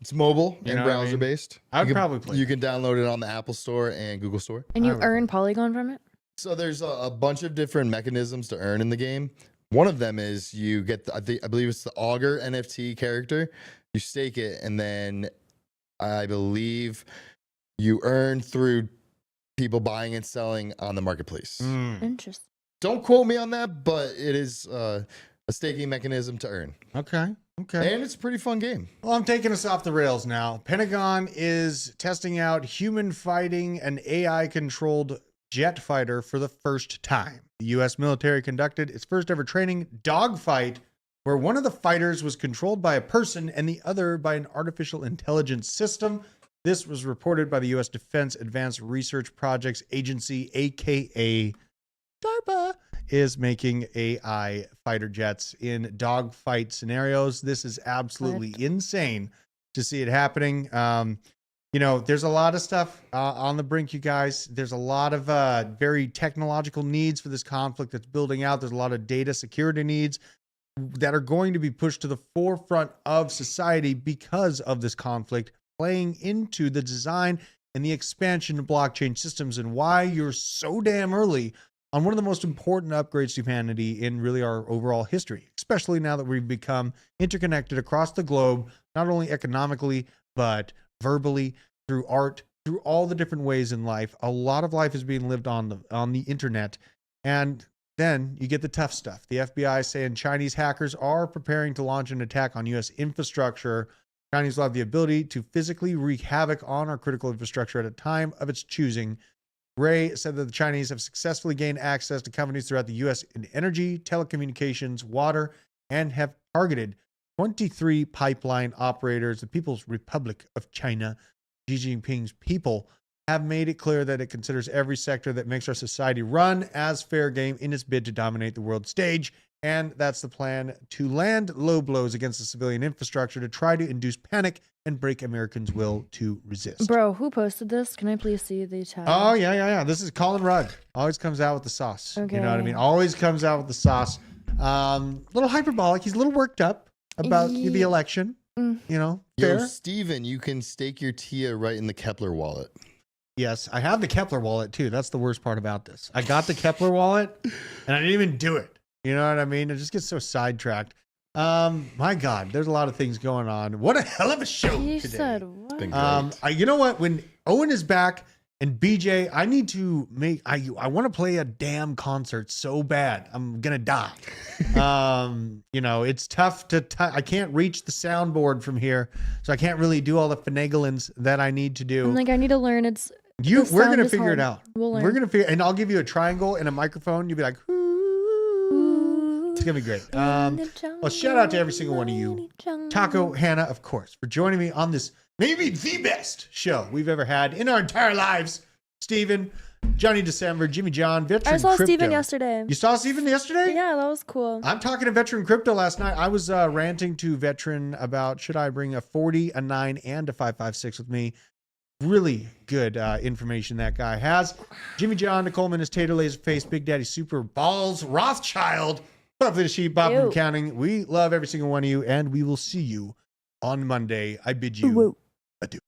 It's mobile You and know what I mean? browser based. I would You can- probably play You that. can download it on the Apple Store and Google Store. And I you would earn Polygon from it? So there's a bunch of different mechanisms to earn in the game. One of them is you get, I believe it's the Augur NFT character. You stake it, and then I believe you earn through people buying and selling on the marketplace. Interesting. Don't quote me on that, but it is a staking mechanism to earn. Okay. Okay. And it's a pretty fun game. Well, I'm taking us off the rails now. Pentagon is testing out human fighting an AI controlled jet fighter for the first time. The U.S. military conducted its first ever training dogfight where one of the fighters was controlled by a person and the other by an artificial intelligence system. This was reported by the U.S. Defense Advanced Research Projects Agency, aka DARPA, is making AI fighter jets in dogfight scenarios. This is absolutely insane to see it happening. You know, there's a lot of stuff on the brink, you guys. There's a lot of very technological needs for this conflict that's building out. There's a lot of data security needs that are going to be pushed to the forefront of society because of this conflict, playing into the design and the expansion of blockchain systems and why you're so damn early on one of the most important upgrades to humanity in really our overall history, especially now that we've become interconnected across the globe, not only economically, but verbally, through art, through all the different ways in life. A lot of life is being lived on the internet. And then you get the tough stuff. The FBI saying Chinese hackers are preparing to launch an attack on U.S. infrastructure. Chinese will have the ability to physically wreak havoc on our critical infrastructure at a time of its choosing. Ray said that the Chinese have successfully gained access to companies throughout the U.S. in energy, telecommunications, water, and have targeted 23 pipeline operators. The People's Republic of China, Xi Jinping's people, have made it clear that it considers every sector that makes our society run as fair game in its bid to dominate the world stage. And that's the plan, to land low blows against the civilian infrastructure to try to induce panic and break Americans' will to resist. Bro, who posted this? Can I please see the chat? Oh, yeah. This is Colin Rudd. Always comes out with the sauce. Okay. You know what I mean? Always comes out with the sauce. Little hyperbolic. He's a little worked up about the election. You know, fair. Yo, Steven, you can stake your TIA right in the Kepler wallet. Yes, I have the Kepler wallet too. That's the worst part about this. I got the Kepler wallet and I didn't even do it. You know what I mean? It just gets so sidetracked. My God, there's a lot of things going on. What a hell of a show You today. said what? It's been great. You know what? When Owen is back and BJ, I need to make, I want to play a damn concert so bad. I'm going to die. You know, it's tough I can't reach the soundboard from here. So I can't really do all the finaglings that I need to do. I'm like, I need to learn. We're going to figure it out. We'll learn. We're going to figure, and I'll give you a triangle and a microphone. You'll be like, it's going to be great. Well, shout out to every single one of you. Taco, Hannah, of course, for joining me on this, maybe the best show we've ever had in our entire lives. Steven, Johnny December, Jimmy John, Veteran I saw Crypto. Steven yesterday. You saw Steven yesterday? Yeah, that was cool. I'm talking to Veteran Crypto last night. I was ranting to Veteran about should I bring a 40, a 9, and a 556 with me. Really good information that guy has. Jimmy John, Nicole Minus, Tater Laserface, Big Daddy Super Balls, Rothschild, Puff the Sheep, Bob from Counting. We love every single one of you, and we will see you on Monday. I bid you adieu.